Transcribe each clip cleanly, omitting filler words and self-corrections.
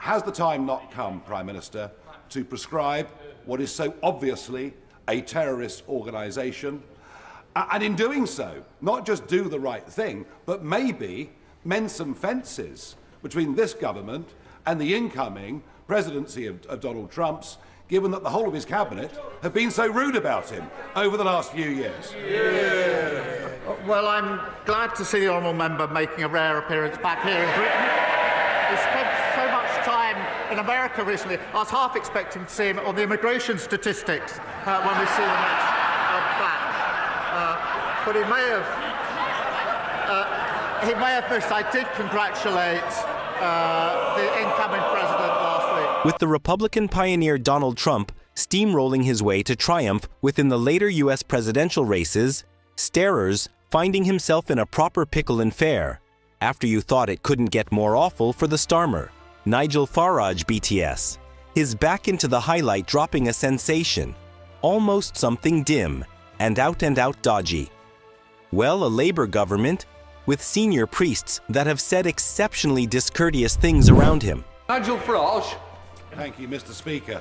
has the time not come, Prime Minister, to prescribe what is so obviously a terrorist organisation, and in doing so, not just do the right thing, but maybe mend some fences between this government and the incoming presidency of Donald Trump's, given that the whole of his cabinet have been so rude about him over the last few years? Yeah. Well, I'm glad to see the honourable member making a rare appearance back here in Britain. He spent so much time in America recently. I was half expecting to see him on the immigration statistics when we see the next batch. But he may have missed. I did congratulate the incoming president last week. With the Republican pioneer Donald Trump steamrolling his way to triumph within the later U.S. presidential races, Starmer's finding himself in a proper pickle and fare, after you thought it couldn't get more awful for the Starmer, Nigel Farage BTS. His back into the highlight dropping a sensation, almost something dim and out dodgy. Well, a Labour government with senior priests that have said exceptionally discourteous things around him. Nigel Farage. Thank you, Mr. Speaker.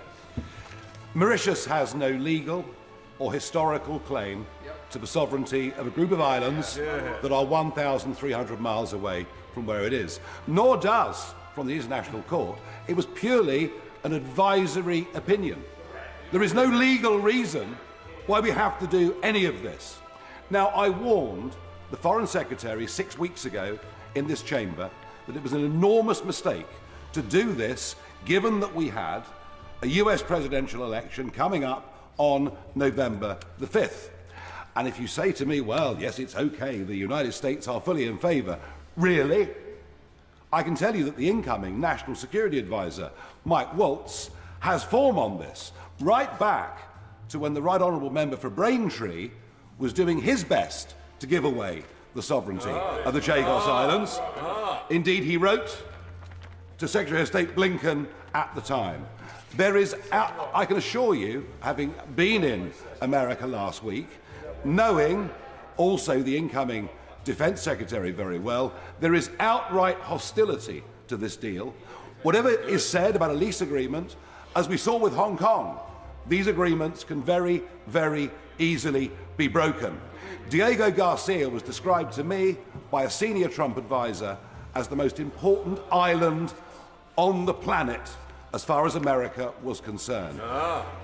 Mauritius has no legal or historical claim to the sovereignty of a group of islands that are 1,300 miles away from where it is. Nor does, from the International Court, it was purely an advisory opinion. There is no legal reason why we have to do any of this. Now, I warned the Foreign Secretary 6 weeks ago in this chamber that it was an enormous mistake to do this, given that we had a US presidential election coming up on November the 5th. And if you say to me, well, yes, it's okay, the United States are fully in favour, really? I can tell you that the incoming National Security Advisor, Mike Waltz, has form on this, right back to when the Right Honourable Member for Braintree was doing his best to give away the sovereignty of the Chagos Islands. Indeed, he wrote to Secretary of State Blinken at the time. There is, I can assure you, having been in America last week, knowing also the incoming Defence Secretary very well, there is outright hostility to this deal. Whatever is said about a lease agreement, as we saw with Hong Kong, these agreements can very, very easily be broken. Diego Garcia was described to me by a senior Trump advisor as the most important island on the planet as far as America was concerned.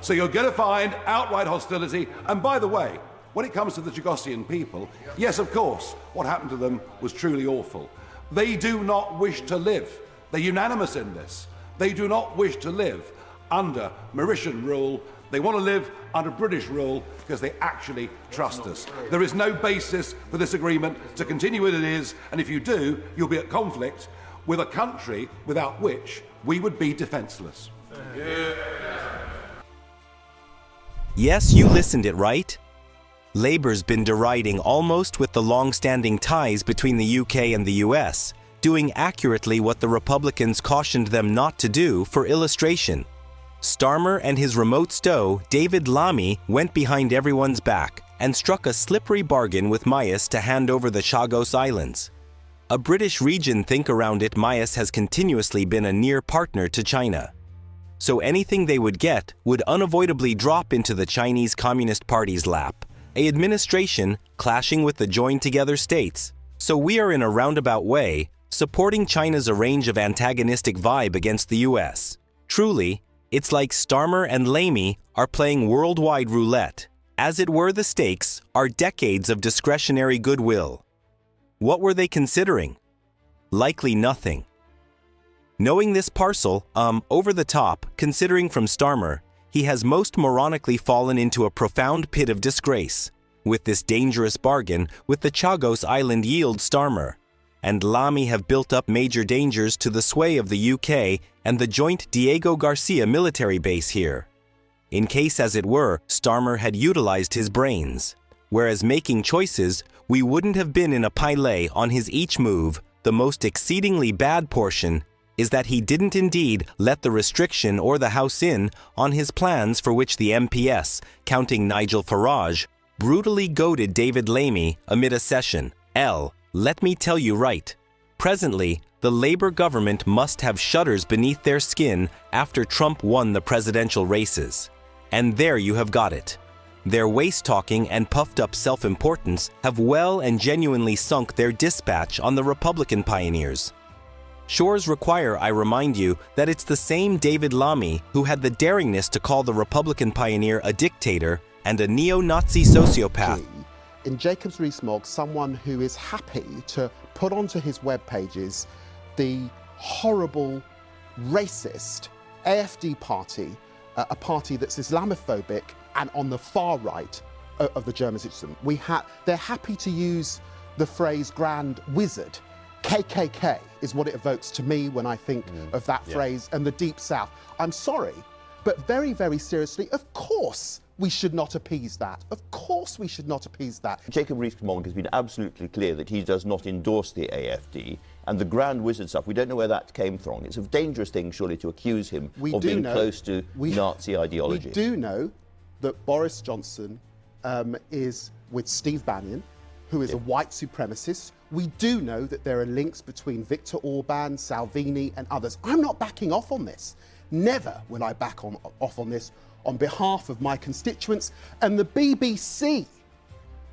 So you're going to find outright hostility. And by the way, when it comes to the Chagosian people, yes, of course, what happened to them was truly awful. They do not wish to live. They're unanimous in this. They do not wish to live under Mauritian rule. They want to live under British rule because they actually trust us. There is no basis for this agreement to continue as it is, and if you do, you'll be at conflict with a country without which we would be defenceless. Yes, you listened it right. Labour's been deriding almost with the long-standing ties between the UK and the US, doing accurately what the Republicans cautioned them not to do. For illustration, Starmer and his remote stow, David Lammy, went behind everyone's back and struck a slippery bargain with Mayotte to hand over the Chagos Islands. A British region think around it, Mayotte has continuously been a near partner to China. So anything they would get would unavoidably drop into the Chinese Communist Party's lap, an administration clashing with the joined-together states. So we are in a roundabout way supporting China's a range of antagonistic vibe against the US. Truly, it's like Starmer and Lamy are playing worldwide roulette. As it were, the stakes are decades of discretionary goodwill. What were they considering? Likely nothing. Knowing this parcel, over the top, considering from Starmer, he has most moronically fallen into a profound pit of disgrace. With this dangerous bargain with the Chagos Island yield Starmer, and Lamy have built up major dangers to the sway of the UK and the joint Diego Garcia military base here. In case, as it were, Starmer had utilized his brains. Whereas making choices, we wouldn't have been in a pile on his each move. The most exceedingly bad portion is that he didn't indeed let the restriction or the House in on his plans, for which the MPS, counting Nigel Farage, brutally goaded David Lammy amid a session. Let me tell you right. Presently, the Labour government must have shudders beneath their skin after Trump won the presidential races. And there you have got it. Their waste-talking and puffed-up self-importance have well and genuinely sunk their dispatch on the Republican pioneers. Shores require I remind you that it's the same David Lammy who had the daringness to call the Republican pioneer a dictator and a neo-Nazi sociopath. In Jacobs Rees-Mogg, someone who is happy to put onto his web pages the horrible, racist AfD party, a party that's Islamophobic and on the far right of the German system. They're happy to use the phrase grand wizard. KKK is what it evokes to me when I think of that phrase, and the Deep South. I'm sorry, but very, very seriously, of course we should not appease that. Of course we should not appease that. Jacob Rees-Mogg has been absolutely clear that he does not endorse the AfD, and the grand wizard stuff, we don't know where that came from. It's a dangerous thing, surely, to accuse him of being close to Nazi ideology. We do know that Boris Johnson is with Steve Bannon, who is a white supremacist. We do know that there are links between Viktor Orban, Salvini and others. I'm not backing off on this. Never will I back off on this on behalf of my constituents, and the BBC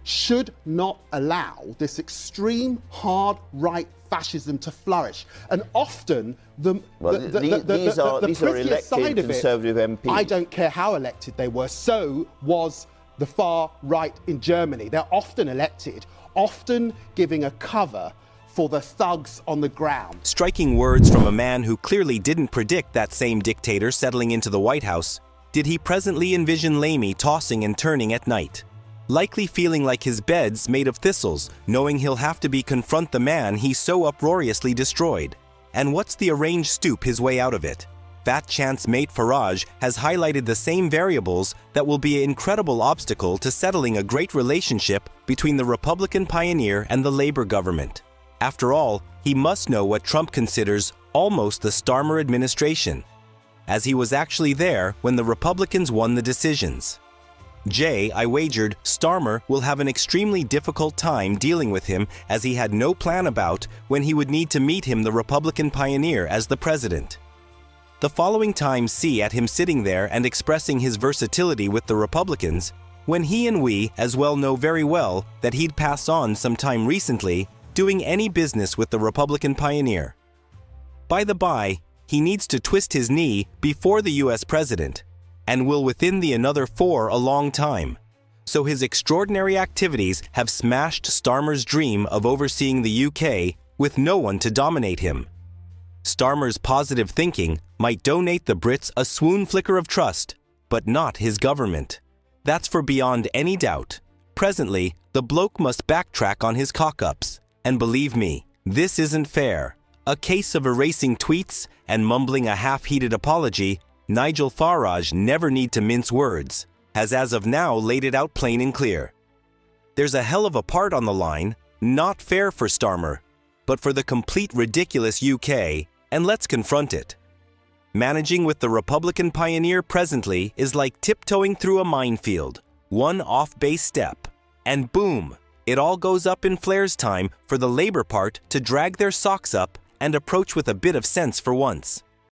should not allow this extreme hard right fascism to flourish. And often the these are prettiest side elected of it, Conservative MPs. I don't care how elected they were, so was the far right in Germany. They're often elected, often giving a cover for the thugs on the ground. Striking words from a man who clearly didn't predict that same dictator settling into the White House, did he presently envision Lammy tossing and turning at night, likely feeling like his bed's made of thistles, knowing he'll have to confront the man he so uproariously destroyed. And what's the arranged stoop his way out of it? Fat chance mate Farage has highlighted the same variables that will be an incredible obstacle to settling a great relationship between the Republican pioneer and the Labour government. After all, he must know what Trump considers almost the Starmer administration, as he was actually there when the Republicans won the decisions. I wagered Starmer will have an extremely difficult time dealing with him, as he had no plan about when he would need to meet him, the Republican pioneer, as the president. The following times see at him sitting there and expressing his versatility with the Republicans, when he and we as well know very well that he'd pass on some time recently doing any business with the Republican pioneer. By the by, he needs to twist his knee before the US president, and will within the another 4 a long time. So his extraordinary activities have smashed Starmer's dream of overseeing the UK with no one to dominate him. Starmer's positive thinking might donate the Brits a swoon flicker of trust, but not his government. That's for beyond any doubt. Presently, the bloke must backtrack on his cock-ups. And believe me, this isn't fair. A case of erasing tweets and mumbling a half-heated apology, Nigel Farage never need to mince words, has as of now laid it out plain and clear. There's a hell of a part on the line, not fair for Starmer, but for the complete ridiculous UK, and let's confront it. Managing with the Republican pioneer presently is like tiptoeing through a minefield, one off-base step, and boom, it all goes up in flares time for the Labour part to drag their socks up and approach with a bit of sense for once.